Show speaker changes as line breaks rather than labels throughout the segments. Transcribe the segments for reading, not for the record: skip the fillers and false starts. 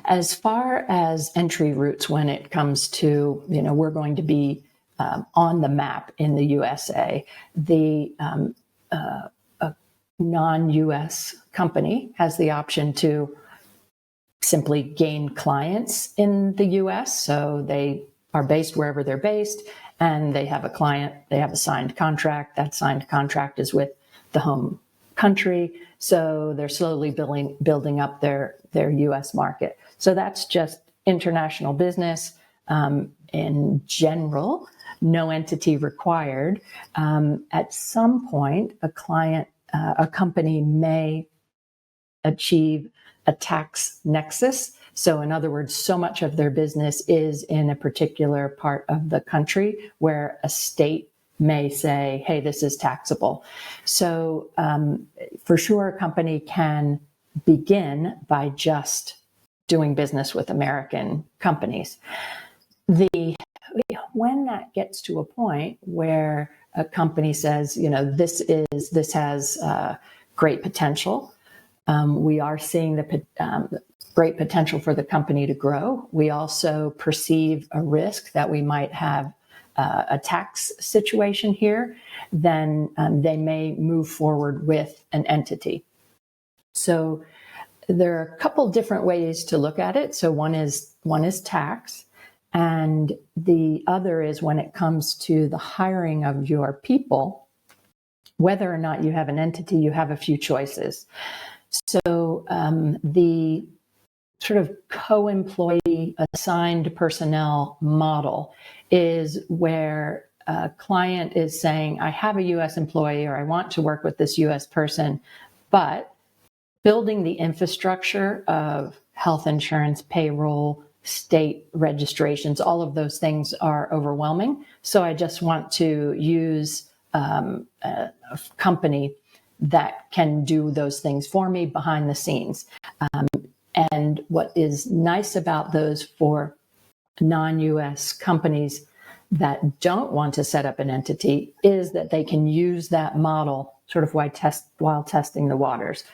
As far as entry routes, when it comes to, we're going to be on the map in the USA, a non-US company has the option to simply gain clients in the US. So they are based wherever they're based, and they have a client, they have a signed contract. That signed contract is with the home country. So they're slowly building up their US market. So that's just international business. In general, no entity required. At some point, a company may achieve a tax nexus. So in other words, so much of their business is in a particular part of the country where a state may say, hey, this is taxable. So for sure, a company can begin by just doing business with American companies. When that gets to a point where a company says, this has great potential, we are seeing the great potential for the company to grow. We also perceive a risk that we might have a tax situation here, then they may move forward with an entity. So there are a couple different ways to look at it. So one is tax, and the other is when it comes to the hiring of your people, whether or not you have an entity, you have a few choices. So the sort of co-employee assigned personnel model is where a client is saying, I have a US employee, or I want to work with this US person, but building the infrastructure of health insurance, payroll, state registrations, all of those things are overwhelming. So I just want to use a company that can do those things for me behind the scenes. And what is nice about those for non-US companies that don't want to set up an entity is that they can use that model sort of while testing the waters.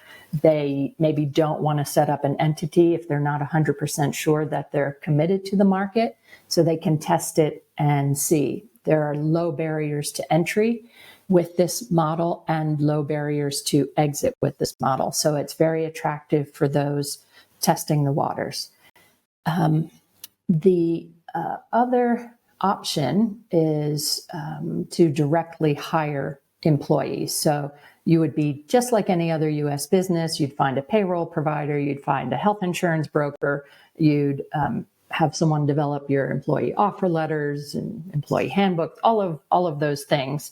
They maybe don't want to set up an entity if they're not 100% sure that they're committed to the market, so they can test it and see. There are low barriers to entry with this model and low barriers to exit with this model. So it's very attractive for those testing the waters. The other option is to directly hire employees. So you would be just like any other US business. You'd find a payroll provider, you'd find a health insurance broker, you'd have someone develop your employee offer letters and employee handbook, all of those things.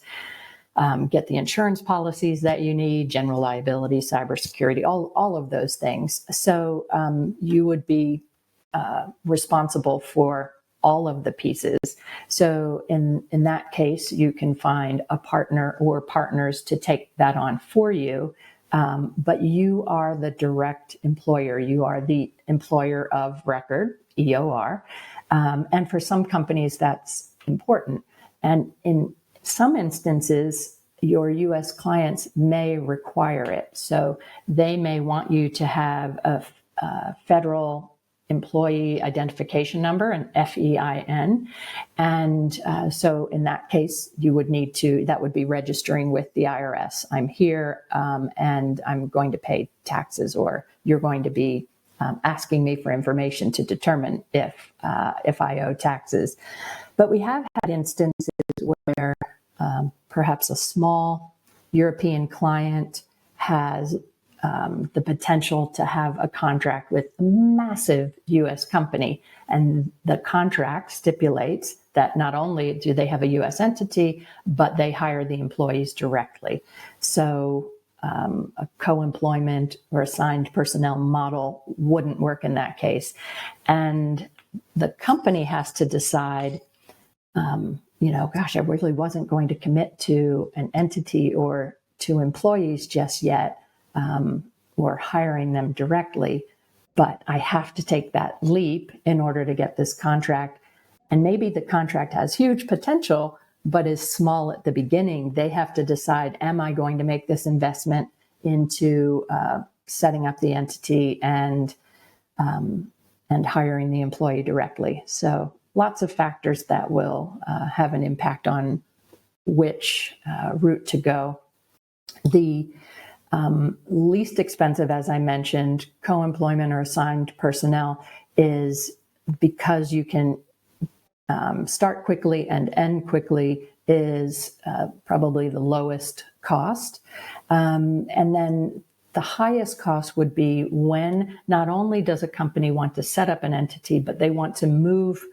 Get the insurance policies that you need, general liability, cybersecurity, all of those things. So you would be responsible for all of the pieces. So in that case, you can find a partner or partners to take that on for you. But you are the direct employer. You are the employer of record, EOR. And for some companies, that's important. And in some instances, your US clients may require it. So they may want you to have a federal employee identification number, an FEIN. And so in that case, you would need to, that would be registering with the IRS. I'm here and I'm going to pay taxes, or you're going to be asking me for information to determine if I owe taxes. But we have had instances where perhaps a small European client has the potential to have a contract with a massive US company. And the contract stipulates that not only do they have a US entity, but they hire the employees directly. So a co-employment or assigned personnel model wouldn't work in that case. And the company has to decide, gosh, I really wasn't going to commit to an entity or to employees just yet, or hiring them directly, but I have to take that leap in order to get this contract. And maybe the contract has huge potential, but is small at the beginning. They have to decide, am I going to make this investment into setting up the entity and and hiring the employee directly. So lots of factors that will have an impact on which route to go. The least expensive, as I mentioned, co-employment or assigned personnel, is because you can start quickly and end quickly, is probably the lowest cost. And then the highest cost would be when not only does a company want to set up an entity, but they want to move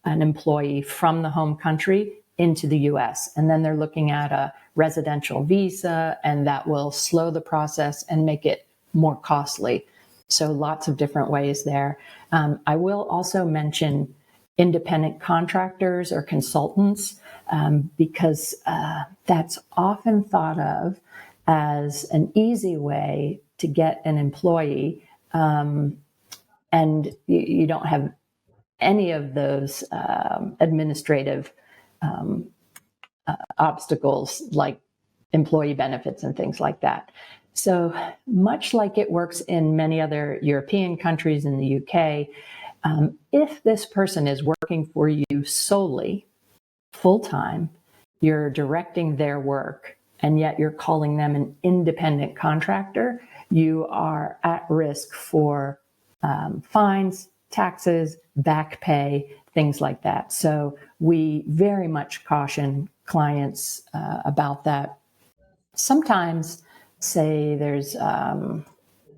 an employee from the home country into the US. And then they're looking at a residential visa, and that will slow the process and make it more costly. So lots of different ways there. I will also mention independent contractors or consultants, because that's often thought of as an easy way to get an employee, and you don't have any of those administrative obstacles like employee benefits and things like that. So much like it works in many other European countries, in the UK, if this person is working for you solely, full-time, you're directing their work, and yet you're calling them an independent contractor, you are at risk for fines, taxes, back pay, things like that. So we very much caution clients about that. Sometimes, say there's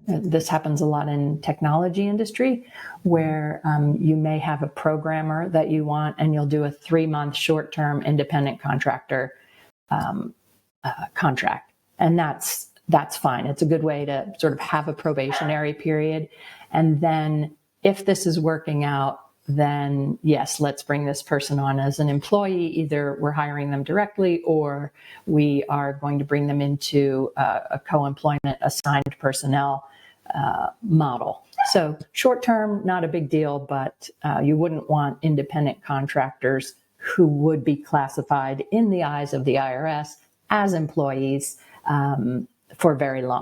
this happens a lot in technology industry, where you may have a programmer that you want, and you'll do a 3-month short-term independent contractor contract, and that's fine. It's a good way to sort of have a probationary period, and then if this is working out, then yes, let's bring this person on as an employee. Either we're hiring them directly, or we are going to bring them into a co-employment assigned personnel model. So short term, not a big deal, but you wouldn't want independent contractors who would be classified in the eyes of the IRS as employees for very long.